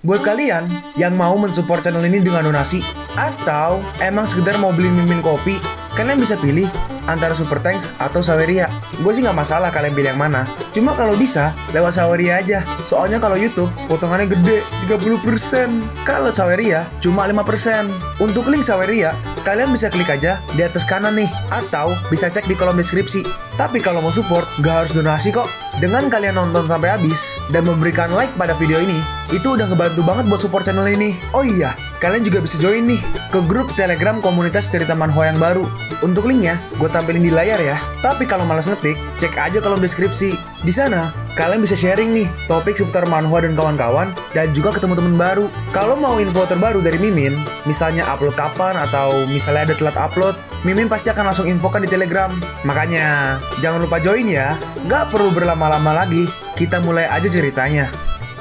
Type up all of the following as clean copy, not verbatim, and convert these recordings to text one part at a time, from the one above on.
Buat kalian yang mau mensupport channel ini dengan donasi, atau emang sekedar mau beli mimin kopi, kalian bisa pilih antara Super Thanks atau Saweria. Gue sih nggak masalah kalian pilih yang mana. Cuma kalau bisa, lewat Saweria aja. Soalnya kalau YouTube, potongannya gede, 30%. Kalau Saweria, cuma 5%. Untuk link Saweria, kalian bisa klik aja di atas kanan nih. Atau bisa cek di kolom deskripsi. Tapi kalau mau support, nggak harus donasi kok. Dengan kalian nonton sampai habis, dan memberikan like pada video ini, itu udah ngebantu banget buat support channel ini. Oh iya, kalian juga bisa join nih ke grup Telegram komunitas cerita manhwa yang baru. Untuk linknya, gue tampilin di layar ya. Tapi kalau malas ngetik, cek aja kolom deskripsi. Di sana, kalian bisa sharing nih topik seputar manhwa dan kawan-kawan, dan juga ketemu teman baru. Kalau mau info terbaru dari Mimin, misalnya upload kapan atau misalnya ada telat upload, Mimin pasti akan langsung infokan di Telegram. Makanya, jangan lupa join ya. Nggak perlu berlama-lama lagi, kita mulai aja ceritanya.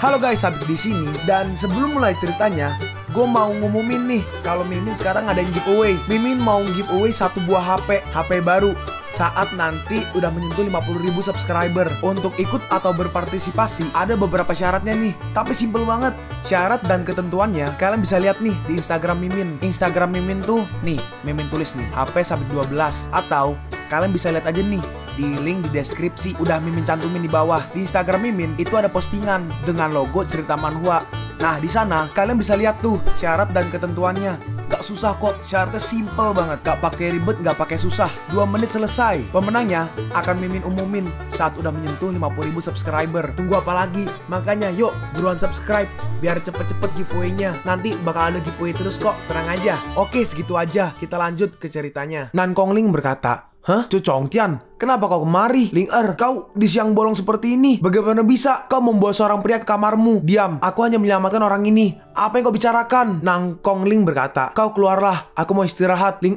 Halo guys, Sabit di sini, dan sebelum mulai ceritanya, gue mau ngumumin nih kalau Mimin sekarang ada yang giveaway. Mimin mau giveaway satu buah HP baru saat nanti udah menyentuh 50.000 subscriber. Untuk ikut atau berpartisipasi ada beberapa syaratnya nih, tapi simple banget. Syarat dan ketentuannya kalian bisa lihat nih di Instagram Mimin. Instagram Mimin tuh nih, Mimin tulis nih HP Sabit 12, atau kalian bisa lihat aja nih di link di deskripsi, udah Mimin cantumin di bawah. Di Instagram Mimin itu ada postingan dengan logo cerita manhwa. Nah, di sana kalian bisa lihat tuh syarat dan ketentuannya. Gak susah kok, syaratnya simple banget. Gak pakai ribet, gak pakai susah. 2 menit selesai. Pemenangnya akan Mimin umumin saat udah menyentuh 50.000 subscriber. Tunggu apa lagi? Makanya yuk buruan subscribe biar cepet-cepet giveaway-nya. Nanti bakal ada giveaway terus kok, tenang aja. Oke, segitu aja. Kita lanjut ke ceritanya. Nan Kongling berkata, "Hah? Cu Chongtian, kenapa kau kemari? Ling kau di siang bolong seperti ini. Bagaimana bisa kau membawa seorang pria ke kamarmu? Diam, aku hanya menyelamatkan orang ini. Apa yang kau bicarakan?" Nang Kongling berkata, "Kau keluarlah, aku mau istirahat." Ling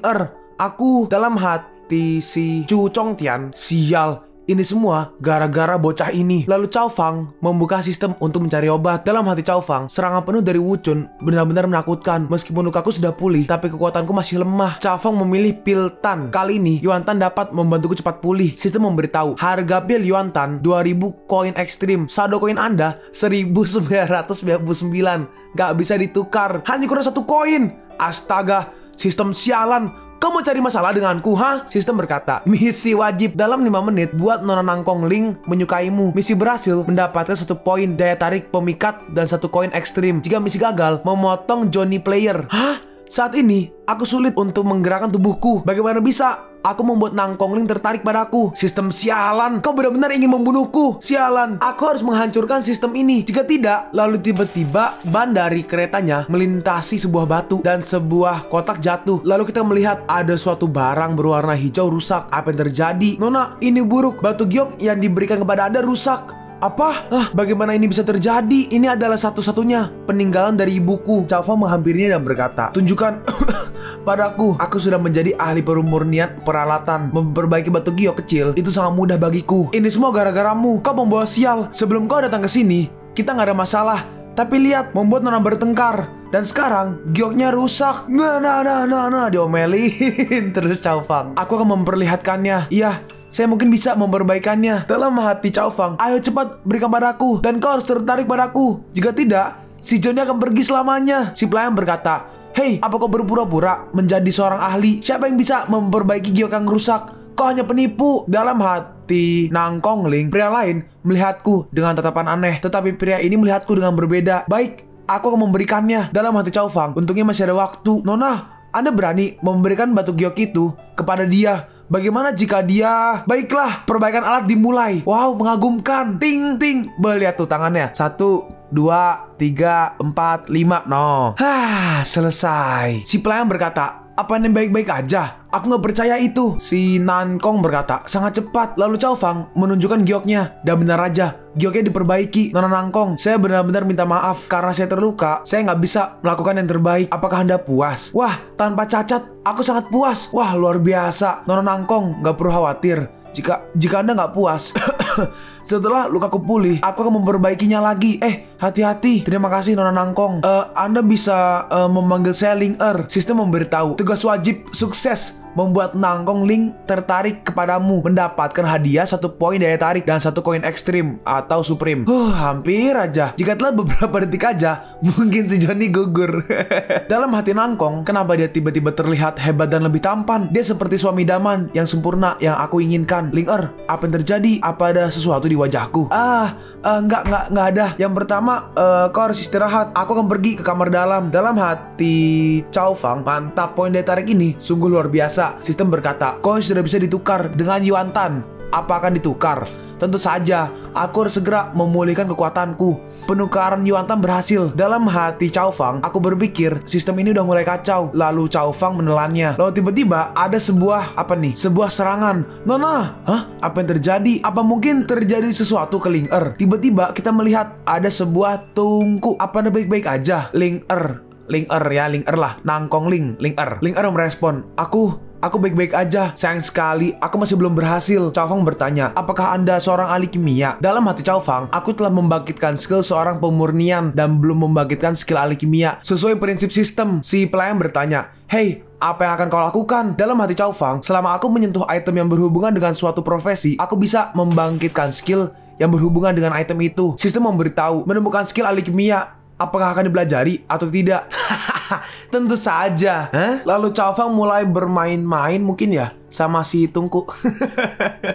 aku dalam hati si Cu Chongtian, sial. Ini semua gara-gara bocah ini. Lalu Cao Fang membuka sistem untuk mencari obat. Dalam hati Cao Fang, serangan penuh dari Wu Chun benar-benar menakutkan. Meskipun lukaku sudah pulih, tapi kekuatanku masih lemah. Cao Fang memilih pil Tan. Kali ini, Yuan Tan dapat membantuku cepat pulih. Sistem memberitahu, harga pil Yuan Tan 2000 koin ekstrim. Saldo koin Anda 1999. Gak bisa ditukar. Hanya kurang 1 koin. Astaga, sistem sialan. Kau mau cari masalah denganku, ha? Sistem berkata, misi wajib dalam 5 menit buat Nona Nang Kongling menyukaimu. Misi berhasil mendapatkan 1 poin daya tarik pemikat dan 1 koin ekstrim. Jika misi gagal, memotong Johnny Player. Hah? Saat ini, aku sulit untuk menggerakkan tubuhku. Bagaimana bisa aku membuat Nang Kongling tertarik padaku? Sistem sialan, kau benar-benar ingin membunuhku. Sialan, aku harus menghancurkan sistem ini. Jika tidak, lalu tiba-tiba ban dari keretanya melintasi sebuah batu dan sebuah kotak jatuh. Lalu kita melihat ada suatu barang berwarna hijau rusak. Apa yang terjadi? Nona, ini buruk. Batu giok yang diberikan kepada Anda rusak. Apa? Bagaimana ini bisa terjadi? Ini adalah satu-satunya peninggalan dari ibuku. Cao Fang menghampirinya dan berkata, tunjukkan padaku. Aku sudah menjadi ahli pemurnian peralatan. Memperbaiki batu giok kecil itu sangat mudah bagiku. Ini semua gara-garamu. Kau membawa sial. Sebelum kau datang ke sini, kita nggak ada masalah. Tapi lihat, membuat Nona bertengkar. Dan sekarang, gioknya rusak. Nah, diomelin terus Cao Fang. Aku akan memperlihatkannya. Iya, saya mungkin bisa memperbaikannya. Dalam hati Cao Fang, ayo cepat berikan padaku. Dan kau harus tertarik padaku. Jika tidak, si Johnny akan pergi selamanya. Si pelayan berkata, hei, apa kau berpura-pura menjadi seorang ahli? Siapa yang bisa memperbaiki giok yang rusak? Kau hanya penipu. Dalam hati Nang Kongling, pria lain melihatku dengan tatapan aneh. Tetapi pria ini melihatku dengan berbeda. Baik, aku akan memberikannya. Dalam hati Cao Fang, untungnya masih ada waktu. Nona, Anda berani memberikan batu giok itu kepada dia? Bagaimana jika dia... Baiklah, perbaikan alat dimulai. Wow, mengagumkan. Ting, ting. Lihat tuh tangannya. 1, 2, 3, 4, 5. No. Selesai. Si pelayan berkata, apa yang baik-baik aja? Aku nggak percaya itu. Si Nan Kong berkata, sangat cepat. Lalu Cao Fang menunjukkan gioknya. Dan benar aja, gioknya diperbaiki. Nona Nang Kong, saya benar-benar minta maaf. Karena saya terluka, saya nggak bisa melakukan yang terbaik. Apakah Anda puas? Wah, tanpa cacat, aku sangat puas. Wah, luar biasa. Nona Nang Kong, nggak perlu khawatir. Jika Anda nggak puas, Setelah lukaku pulih, aku akan memperbaikinya lagi. Hati-hati. Terima kasih Nona Nangkong. Anda bisa memanggil saya Ling Sistem memberitahu. Tugas wajib sukses membuat Nangkong Ling tertarik kepadamu, mendapatkan hadiah 1 poin daya tarik dan 1 koin ekstrim atau supreme. Hampir aja. Jika telah beberapa detik aja, mungkin si Johnny gugur. Dalam hati Nangkong, kenapa dia tiba-tiba terlihat hebat dan lebih tampan? Dia seperti suami idaman yang sempurna yang aku inginkan. Ling apa yang terjadi? Apa ada sesuatu di wajahku? Enggak ada. Yang pertama, kau harus istirahat. Aku akan pergi ke kamar dalam. Dalam hati Cao Fang, mantap, poin daya tarik ini sungguh luar biasa. Sistem berkata, koin sudah bisa ditukar dengan Yuan Tan. Apa akan ditukar? Tentu saja, aku harus segera memulihkan kekuatanku. Penukaran Yuan Tan berhasil. Dalam hati Cao Fang, aku berpikir sistem ini udah mulai kacau. Lalu Cao Fang menelannya. Lalu tiba-tiba ada sebuah sebuah serangan. Nona, apa yang terjadi? Apa mungkin terjadi sesuatu ke Ling Tiba-tiba kita melihat ada sebuah tungku. Apa Anda baik-baik aja? Ling lah. Nangkong Ling merespon, Aku baik-baik aja, sayang sekali, aku masih belum berhasil. Cao Fang bertanya, apakah Anda seorang ahli kimia? Dalam hati Cao Fang, aku telah membangkitkan skill seorang pemurnian dan belum membangkitkan skill ahli kimia sesuai prinsip sistem. Si pelayan bertanya, "Hey, apa yang akan kau lakukan?" Dalam hati Cao Fang, selama aku menyentuh item yang berhubungan dengan suatu profesi, aku bisa membangkitkan skill yang berhubungan dengan item itu. Sistem memberitahu, menemukan skill ahli kimia. Apakah akan dipelajari atau tidak? Tentu saja. Lalu Cao Fang mulai bermain-main mungkin ya sama si tungku.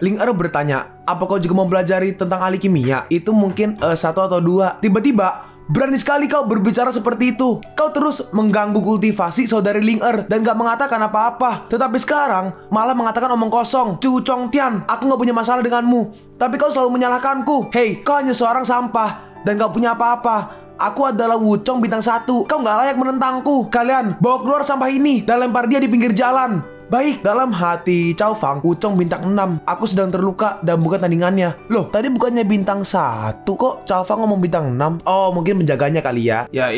Ling bertanya, apa kau juga mempelajari tentang ahli kimia? Itu mungkin 1 atau 2. Tiba-tiba, berani sekali kau berbicara seperti itu. Kau terus mengganggu kultivasi saudari Ling dan gak mengatakan apa-apa. Tetapi sekarang malah mengatakan omong kosong. Chu Chongtian, aku gak punya masalah denganmu, tapi kau selalu menyalahkanku. Hei, kau hanya seorang sampah dan gak punya apa-apa. Aku adalah Wuchong bintang 1. Kau gak layak menentangku. Kalian bawa keluar sampah ini dan lempar dia di pinggir jalan. Baik. Dalam hati Cao Fang, Wuchong bintang 6. Aku sedang terluka dan bukan tandingannya. Loh, tadi bukannya bintang 1. Kok Cao Fang ngomong bintang 6? Oh, mungkin menjaganya kali ya. Ya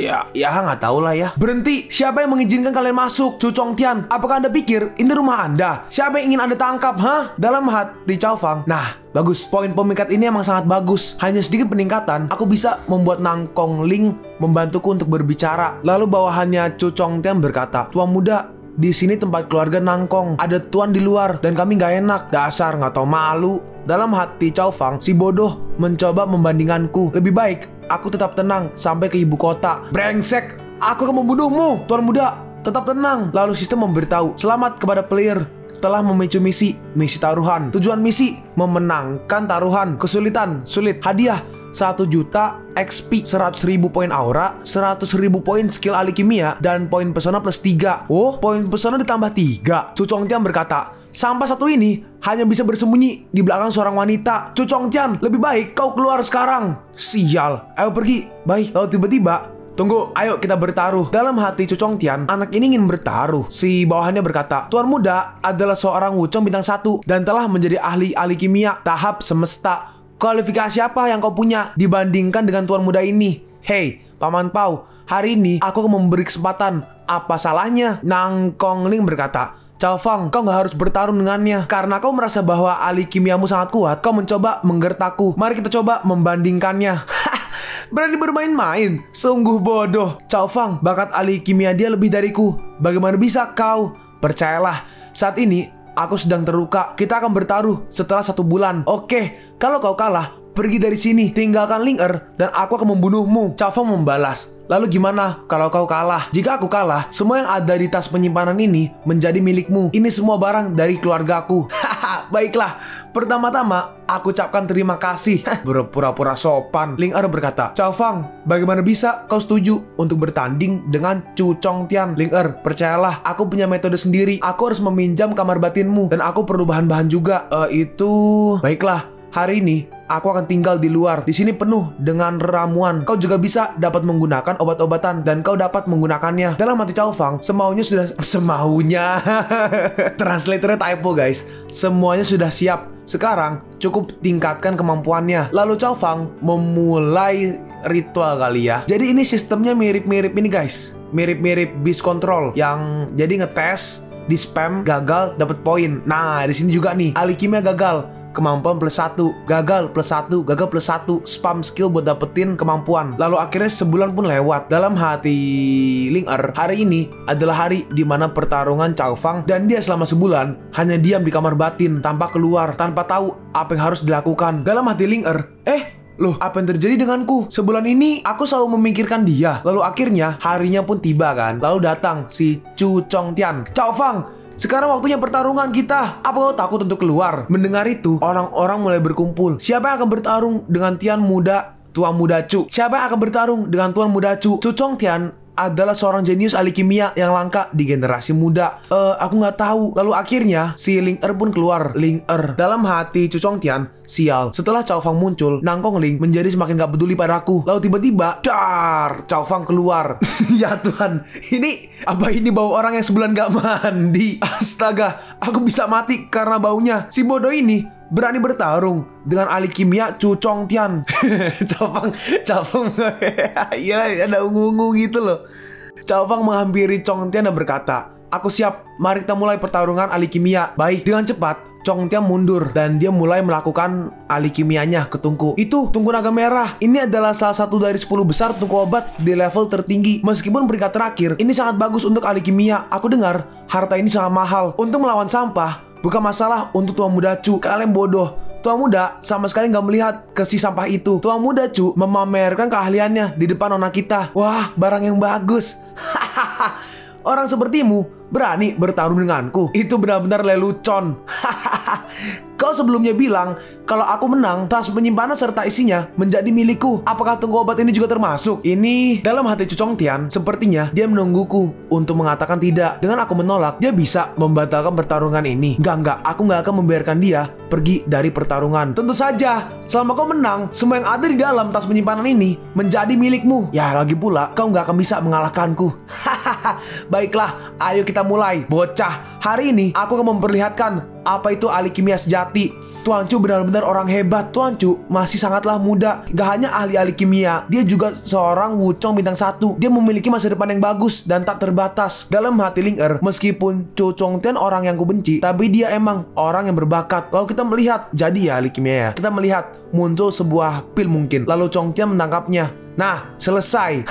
nggak tahu lah ya. Berhenti. Siapa yang mengizinkan kalian masuk? Chu Chongtian, apakah Anda pikir ini rumah Anda? Siapa yang ingin Anda tangkap? Dalam hati Cao Fang. Nah, bagus. Poin pemikat ini emang sangat bagus. Hanya sedikit peningkatan, aku bisa membuat Nangkong Ling membantuku untuk berbicara. Lalu bawahannya Chu Chongtian berkata, "Tuan muda, di sini tempat keluarga Nangkong. Ada tuan di luar dan kami gak enak. Dasar gak tau malu." Dalam hati Cao Fang, si bodoh mencoba membandingkanku. Lebih baik aku tetap tenang sampai ke ibu kota. Brengsek, aku akan membunuhmu. Tuan muda, tetap tenang. Lalu sistem memberitahu, selamat kepada player telah memicu misi taruhan. Tujuan misi, memenangkan taruhan. Kesulitan, sulit. Hadiah 1 juta XP, 100.000 poin aura, 100.000 poin skill ahli kimia, dan poin pesona plus 3. Oh, poin pesona ditambah 3. Chu Chongtian berkata, sampah satu ini hanya bisa bersembunyi di belakang seorang wanita. Chu Chongtian, lebih baik kau keluar sekarang. Sial, ayo pergi. Baik. Lalu tiba-tiba, tunggu, ayo kita bertaruh. Dalam hati Chu Chongtian, anak ini ingin bertaruh. Si bawahannya berkata, tuan muda adalah seorang Wuchong bintang 1 dan telah menjadi ahli kimia tahap semesta. Kualifikasi apa yang kau punya dibandingkan dengan tuan muda ini? Hei, Paman Pau, hari ini aku akan memberi kesempatan. Apa salahnya? Nangkong Ling berkata, Cao Fang, kau gak harus bertarung dengannya. Karena kau merasa bahwa ahli kimiamu sangat kuat, kau mencoba menggertakku. Mari kita coba membandingkannya. Berani bermain-main, sungguh bodoh. Cao Fang, bakat ahli kimia dia lebih dariku. Bagaimana bisa kau? Percayalah, saat ini aku sedang terluka. Kita akan bertaruh setelah 1 bulan. Oke, kalau kau kalah, pergi dari sini, tinggalkan Ling dan aku akan membunuhmu. Cao Fang membalas, lalu gimana kalau kau kalah? Jika aku kalah, semua yang ada di tas penyimpanan ini menjadi milikmu. Ini semua barang dari keluargaku. Baiklah, pertama-tama aku ucapkan terima kasih. Berpura-pura sopan. Ling berkata, Cao Fang, bagaimana bisa kau setuju untuk bertanding dengan Chu Chongtian? Ling percayalah, aku punya metode sendiri. Aku harus meminjam kamar batinmu dan aku perlu bahan-bahan juga. Baiklah, hari ini aku akan tinggal di luar. Di sini penuh dengan ramuan. Kau juga bisa dapat menggunakan obat-obatan dan kau dapat menggunakannya. Dalam hati Cao Fang, semaunya. Translatornya typo, guys. Semuanya sudah siap. Sekarang cukup tingkatkan kemampuannya. Lalu Cao Fang memulai ritual kali ya. Jadi ini sistemnya mirip-mirip ini, guys. Mirip-mirip Beast Control yang jadi ngetes, di spam, gagal, dapat poin. Nah, di sini juga nih, ahli kimia gagal. kemampuan +1, gagal +1, gagal +1, spam skill buat dapetin kemampuan. Lalu akhirnya sebulan pun lewat. Dalam hati Ling hari ini adalah hari dimana pertarungan Cao Fang, dan dia selama sebulan hanya diam di kamar batin tanpa keluar, tanpa tahu apa yang harus dilakukan. Dalam hati Ling loh, apa yang terjadi denganku? Sebulan ini aku selalu memikirkan dia. Lalu akhirnya harinya pun tiba kan. Lalu datang si Chu Chongtian. Cao Fang, sekarang waktunya pertarungan kita. Apa kau takut untuk keluar? Mendengar itu, orang-orang mulai berkumpul. Siapa yang akan bertarung dengan Tian muda, Tuan muda Chu? Siapa yang akan bertarung dengan Tuan muda Chu? Chu Chongtian adalah seorang jenius ahli kimia yang langka di generasi muda. Aku nggak tahu. Lalu akhirnya si Ling pun keluar. Ling dalam hati Chu Chongtian, sial. Setelah Cao Fang muncul, Nangkong Ling menjadi semakin gak peduli padaku. Lalu tiba-tiba, dar, Cao Fang keluar. Ya Tuhan, ini bau orang yang sebulan gak mandi. Astaga, aku bisa mati karena baunya. Si bodoh ini berani bertarung dengan ahli kimia Chu Chongtian. Cao Fang ya ada ungu-ungu gitu loh. Cao Fang menghampiri Chongtian dan berkata, "Aku siap, mari kita mulai pertarungan ahli kimia." Baik, dengan cepat Chongtian mundur dan dia mulai melakukan ahli kimianya ke tungku. Itu tungku naga merah. Ini adalah salah satu dari 10 besar tungku obat di level tertinggi. Meskipun peringkat terakhir, ini sangat bagus untuk ahli kimia. Aku dengar harta ini sangat mahal. Untuk melawan sampah bukan masalah untuk Tuan muda Chu. Kalian bodoh. Tuan muda sama sekali nggak melihat ke si sampah itu. Tuan muda Chu memamerkan keahliannya di depan nona kita. Wah, barang yang bagus. Orang sepertimu berani bertarung denganku. Itu benar-benar lelucon. Kau sebelumnya bilang kalau aku menang, tas penyimpanan serta isinya menjadi milikku. Apakah tungku obat ini juga termasuk? Ini dalam hati Chu Chongtian, sepertinya dia menungguku untuk mengatakan tidak. Dengan aku menolak, dia bisa membatalkan pertarungan ini. Enggak, aku nggak akan membiarkan dia pergi dari pertarungan. Tentu saja, selama kau menang, semua yang ada di dalam tas penyimpanan ini menjadi milikmu. Ya, lagi pula, kau nggak akan bisa mengalahkanku. Baiklah, ayo kita mulai. Bocah, hari ini aku akan memperlihatkan apa itu ahli kimia sejati. Tuan Chu benar-benar orang hebat. Tuan Chu masih sangatlah muda. Gak hanya ahli kimia, dia juga seorang Wuchong bintang 1. Dia memiliki masa depan yang bagus dan tak terbatas. Dalam hati Ling meskipun Chu Chongtian orang yang kubenci, tapi dia emang orang yang berbakat. Lalu kita melihat, jadi ya ahli kimia ya, kita melihat muncul sebuah pil mungkin. Lalu Chongtian menangkapnya. Nah, selesai.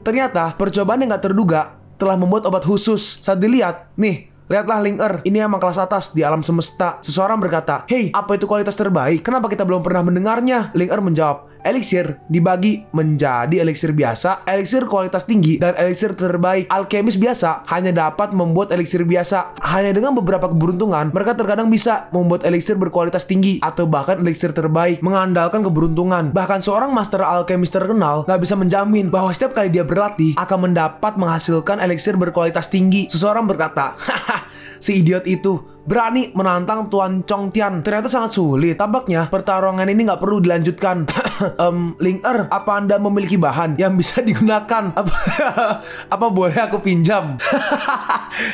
Ternyata percobaan yang gak terduga telah membuat obat khusus. Saat dilihat, nih, lihatlah Ling ini emang kelas atas di alam semesta. Seseorang berkata, "Hei, apa itu kualitas terbaik? Kenapa kita belum pernah mendengarnya?" Ling menjawab, "Eliksir dibagi menjadi eliksir biasa, eliksir kualitas tinggi, dan eliksir terbaik. Alkemis biasa hanya dapat membuat eliksir biasa. Hanya dengan beberapa keberuntungan, mereka terkadang bisa membuat eliksir berkualitas tinggi atau bahkan eliksir terbaik, mengandalkan keberuntungan. Bahkan seorang master alkemis terkenal gak bisa menjamin bahwa setiap kali dia berlatih akan mendapat menghasilkan eliksir berkualitas tinggi." Seseorang berkata, "Haha, si idiot itu berani menantang Tuan Chongtian. Ternyata sangat sulit. Tampaknya pertarungan ini nggak perlu dilanjutkan." Ling apa Anda memiliki bahan yang bisa digunakan? Apa boleh aku pinjam?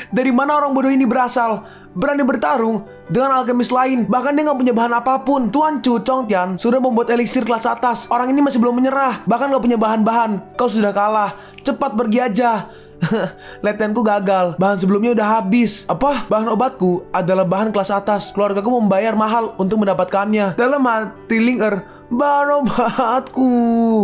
Dari mana orang bodoh ini berasal? Berani bertarung dengan alkemis lain. Bahkan dia nggak punya bahan apapun. Tuan Chu Chongtian sudah membuat eliksir kelas atas. Orang ini masih belum menyerah. Bahkan nggak punya bahan-bahan. Kau sudah kalah. Cepat pergi aja. Latihanku gagal. Bahan sebelumnya udah habis. Apa? Bahan obatku adalah bahan kelas atas. Keluargaku membayar mahal untuk mendapatkannya. Dalam hati Ling bahan obatku.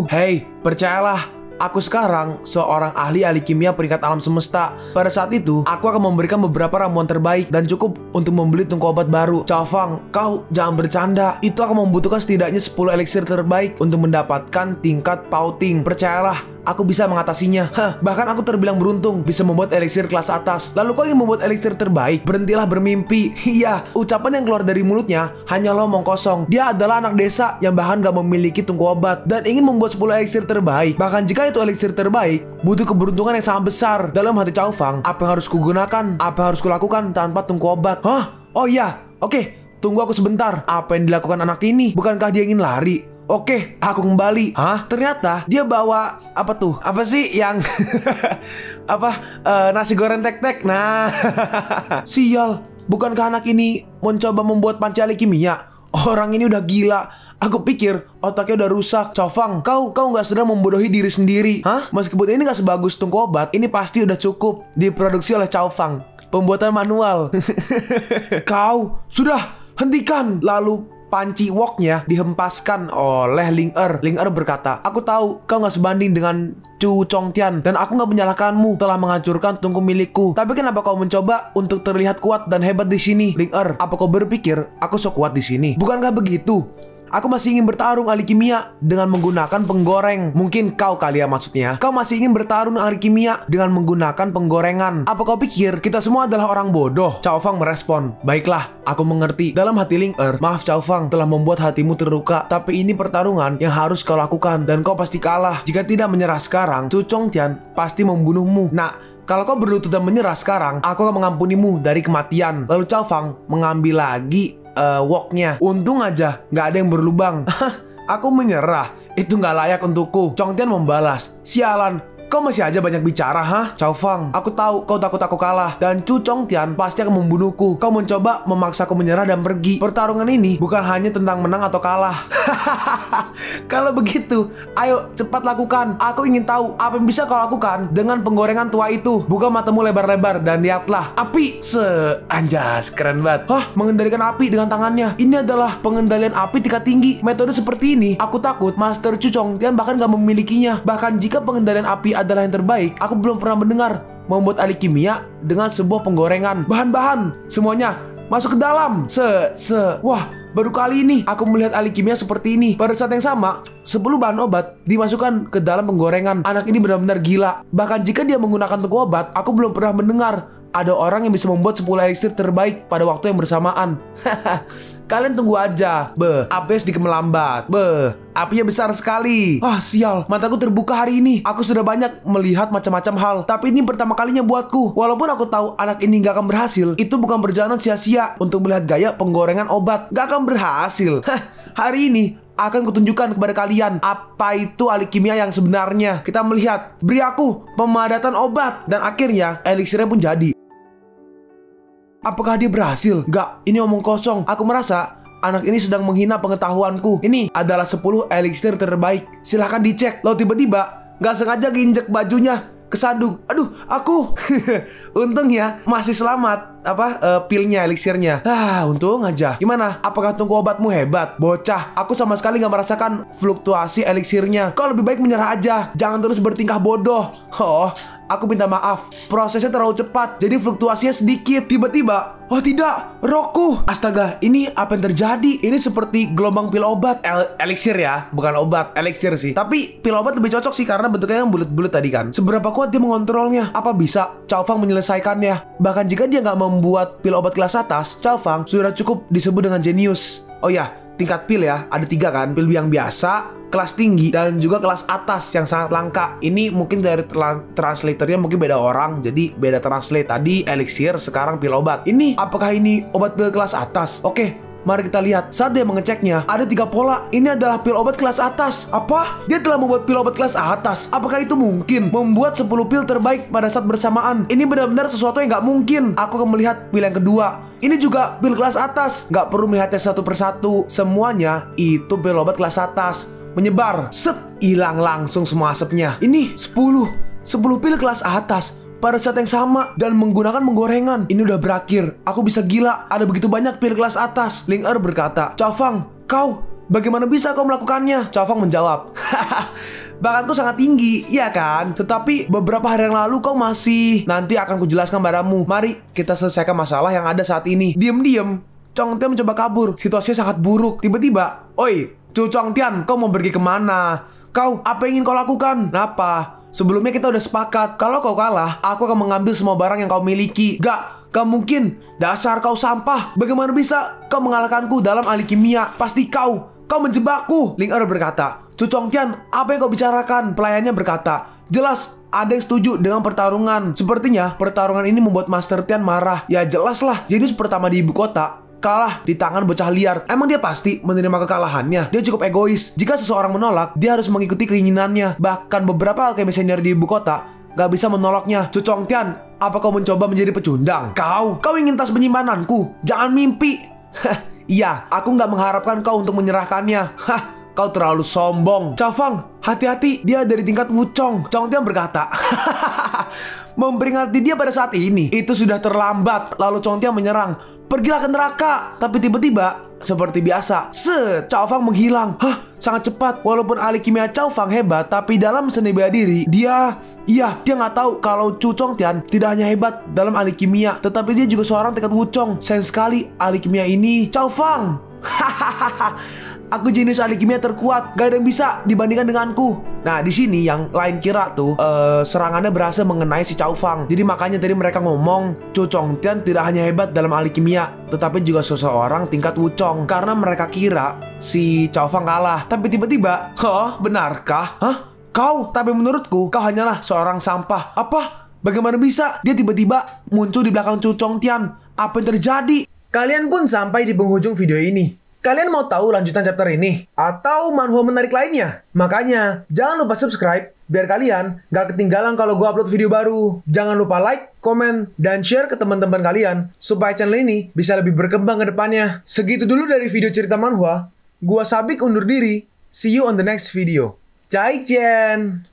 Hei, percayalah, aku sekarang seorang ahli kimia peringkat alam semesta. Pada saat itu, aku akan memberikan beberapa ramuan terbaik dan cukup untuk membeli tungku obat baru. Cao Fang, kau jangan bercanda. Itu akan membutuhkan setidaknya 10 eliksir terbaik untuk mendapatkan tingkat Pouting. Percayalah, aku bisa mengatasinya. Bahkan aku terbilang beruntung bisa membuat eliksir kelas atas. Lalu kau ingin membuat eliksir terbaik? Berhentilah bermimpi. Iya, ucapan yang keluar dari mulutnya hanyalah omong kosong. Dia adalah anak desa yang bahkan gak memiliki tungku obat dan ingin membuat 10 eliksir terbaik. Bahkan jika itu eliksir terbaik, butuh keberuntungan yang sangat besar. Dalam hati Cao Fang, apa yang harus kugunakan? Apa yang harus kulakukan tanpa tungku obat? Oh iya, oke, tunggu aku sebentar. Apa yang dilakukan anak ini? Bukankah dia ingin lari? Oke, aku kembali. Ternyata dia bawa apa tuh? Apa sih yang nasi goreng tek-tek. Nah, sial. Bukankah anak ini mencoba membuat panci ahli kimia? Orang ini udah gila. Aku pikir otaknya udah rusak. Cao Fang, kau nggak sedang membodohi diri sendiri. Meskipun ini nggak sebagus tungku obat, ini pasti udah cukup. Diproduksi oleh Cao Fang, pembuatan manual. Kau sudah. hentikan. Lalu panci woknya dihempaskan oleh Ling Er. Ling Er berkata, aku tahu kau gak sebanding dengan Chu Chongtian dan aku gak menyalahkanmu telah menghancurkan tungku milikku. Tapi kenapa kau mencoba untuk terlihat kuat dan hebat di sini, Ling Er? Apa kau berpikir aku so kuat di sini? Bukankah begitu? Aku masih ingin bertarung ahli kimia dengan menggunakan penggoreng. Mungkin kau kali ya maksudnya. Kau masih ingin bertarung ahli kimia dengan menggunakan penggorengan. Apa kau pikir kita semua adalah orang bodoh? Cao Fang merespon, baiklah, aku mengerti. Dalam hati Ling Er, maaf Cao Fang telah membuat hatimu terluka. Tapi ini pertarungan yang harus kau lakukan dan kau pasti kalah. Jika tidak menyerah sekarang, Chu Chongtian pasti membunuhmu. Nah, kalau kau berlutut dan menyerah sekarang, aku akan mengampunimu dari kematian. Lalu Cao Fang mengambil lagi woknya. Untung aja nggak ada yang berlubang. Aku menyerah. Itu nggak layak untukku. Chongtian membalas, sialan, kau masih aja banyak bicara, Cao Fang, aku tahu kau takut aku kalah dan Chu Chongtian pasti akan membunuhku. Kau mencoba memaksaku menyerah dan pergi. Pertarungan ini bukan hanya tentang menang atau kalah. Kalau begitu, ayo cepat lakukan. Aku ingin tahu apa yang bisa kau lakukan dengan penggorengan tua itu. Buka matamu lebar-lebar dan lihatlah. Api. Anjas, keren banget. Mengendalikan api dengan tangannya. Ini adalah pengendalian api tingkat tinggi. Metode seperti ini, aku takut Master Chu Chongtian bahkan gak memilikinya. Bahkan jika pengendalian api adalah yang terbaik, aku belum pernah mendengar membuat ahli kimia dengan sebuah penggorengan. Bahan-bahan semuanya masuk ke dalam. Wah, baru kali ini aku melihat ahli kimia seperti ini. Pada saat yang sama, 10 bahan obat dimasukkan ke dalam penggorengan. Anak ini benar-benar gila. Bahkan jika dia menggunakan tungku obat, aku belum pernah mendengar ada orang yang bisa membuat 10 elixir terbaik pada waktu yang bersamaan. Kalian tunggu aja. Api sedikit melambat. Apinya besar sekali. Sial, mataku terbuka hari ini. Aku sudah banyak melihat macam-macam hal, tapi ini pertama kalinya buatku. Walaupun aku tahu anak ini gak akan berhasil, itu bukan perjalanan sia-sia untuk melihat gaya penggorengan obat. Gak akan berhasil. Hari ini akan kutunjukkan kepada kalian apa itu ahli kimia yang sebenarnya. Kita melihat. Beri aku pemadatan obat. Dan akhirnya elixirnya pun jadi. Apakah dia berhasil? Gak, ini omong kosong. Aku merasa anak ini sedang menghina pengetahuanku. Ini adalah 10 elixir terbaik. Silahkan dicek. Lalu tiba-tiba gak sengaja nginjek bajunya, kesandung. Aduh, aku. Untungnya masih selamat. Pilnya, elixirnya. Untung aja. Gimana? Apakah tungku obatmu hebat? Bocah, aku sama sekali gak merasakan fluktuasi elixirnya. Kau lebih baik menyerah aja. Jangan terus bertingkah bodoh. Aku minta maaf, prosesnya terlalu cepat, jadi fluktuasinya sedikit. Tiba-tiba, oh tidak, roku. Astaga, ini apa yang terjadi? Ini seperti gelombang pil obat. Elixir ya, bukan obat, elixir sih. Tapi pil obat lebih cocok sih karena bentuknya yang bulat-bulat tadi kan. Seberapa kuat dia mengontrolnya? Apa bisa Cao Fang menyelesaikannya? Bahkan jika dia nggak membuat pil obat kelas atas, Cao Fang sudah cukup disebut dengan jenius. Oh ya, tingkat pil ya, ada 3 kan. Pil yang biasa, kelas tinggi, dan juga kelas atas yang sangat langka. Ini mungkin dari translatornya mungkin beda orang, jadi beda translate. Tadi elixir, sekarang pil obat. Ini, apakah ini obat pil kelas atas? Oke, mari kita lihat. Saat dia mengeceknya, ada 3 pola. Ini adalah pil obat kelas atas. Apa? Dia telah membuat pil obat kelas atas. Apakah itu mungkin? Membuat 10 pil terbaik pada saat bersamaan. Ini benar-benar sesuatu yang nggak mungkin. Aku akan melihat pil yang kedua. Ini juga pil kelas atas. Nggak perlu melihatnya satu persatu. Semuanya itu pil obat kelas atas. Menyebar, hilang langsung semua asapnya. Ini 10 pil kelas atas pada saat yang sama dan menggunakan penggorengan. Ini udah berakhir. Aku bisa gila, ada begitu banyak pil kelas atas. Ling Er berkata, Cao Fang, kau, bagaimana bisa kau melakukannya? Cao Fang menjawab, bakanku sangat tinggi, iya kan? Tetapi beberapa hari yang lalu kau masih. Nanti akan kujelaskan padamu. Mari kita selesaikan masalah yang ada saat ini. Diam-diam, Chongtian mencoba kabur. Situasinya sangat buruk. Tiba-tiba, oi, Chu Chongtian, kau mau pergi kemana? Kau, apa yang ingin kau lakukan? Kenapa? Sebelumnya kita udah sepakat. Kalau kau kalah, aku akan mengambil semua barang yang kau miliki. Gak mungkin. Dasar kau sampah. Bagaimana bisa kau mengalahkanku dalam ahli kimia? Pasti kau menjebakku. Ling Er berkata, Chu Chongtian, apa yang kau bicarakan? Pelayannya berkata, jelas ada yang setuju dengan pertarungan. Sepertinya pertarungan ini membuat Master Tian marah. Ya jelas lah. Jadi pertama di ibu kota, kalah di tangan bocah liar. Emang dia pasti menerima kekalahannya? Dia cukup egois. Jika seseorang menolak, dia harus mengikuti keinginannya. Bahkan beberapa alkemis senior di ibu kota gak bisa menolaknya. Chu Chongtian, apa kau mencoba menjadi pecundang? Kau ingin tas penyimpananku? Jangan mimpi. Iya, aku gak mengharapkan kau untuk menyerahkannya. Kau terlalu sombong. Cao Fang, hati-hati, dia dari tingkat Wuchong. Chongtian berkata, memperingati dia pada saat ini, itu sudah terlambat. Lalu Chong Tian menyerang. Pergilah ke neraka. Tapi tiba-tiba, seperti biasa, Cao Fang menghilang. Sangat cepat. Walaupun ahli kimia Cao Fang hebat, tapi dalam seni bela diri, dia nggak tahu kalau Chu Chong Tian tidak hanya hebat dalam ahli kimia, tetapi dia juga seorang tekad wuchong. Sayang sekali ahli kimia ini Cao Fang. Aku jenius ahli kimia terkuat, gak ada yang bisa dibandingkan denganku. Nah, di sini yang lain kira tuh serangannya berhasil mengenai si Cao Fang. Jadi makanya tadi mereka ngomong Chu Chong Tian tidak hanya hebat dalam ahli kimia, tetapi juga seseorang tingkat wuchong. Karena mereka kira si Cao Fang kalah. Tapi tiba-tiba, benarkah? Kau? Tapi menurutku kau hanyalah seorang sampah. Apa? Bagaimana bisa dia tiba-tiba muncul di belakang Chu Chong Tian? Apa yang terjadi? Kalian pun sampai di penghujung video ini. Kalian mau tahu lanjutan chapter ini? Atau manhwa menarik lainnya? Makanya, jangan lupa subscribe, biar kalian gak ketinggalan kalau gue upload video baru. Jangan lupa like, komen, dan share ke teman-teman kalian, supaya channel ini bisa lebih berkembang ke depannya. Segitu dulu dari video cerita manhwa. Gua Sabik undur diri. See you on the next video. Zaijian!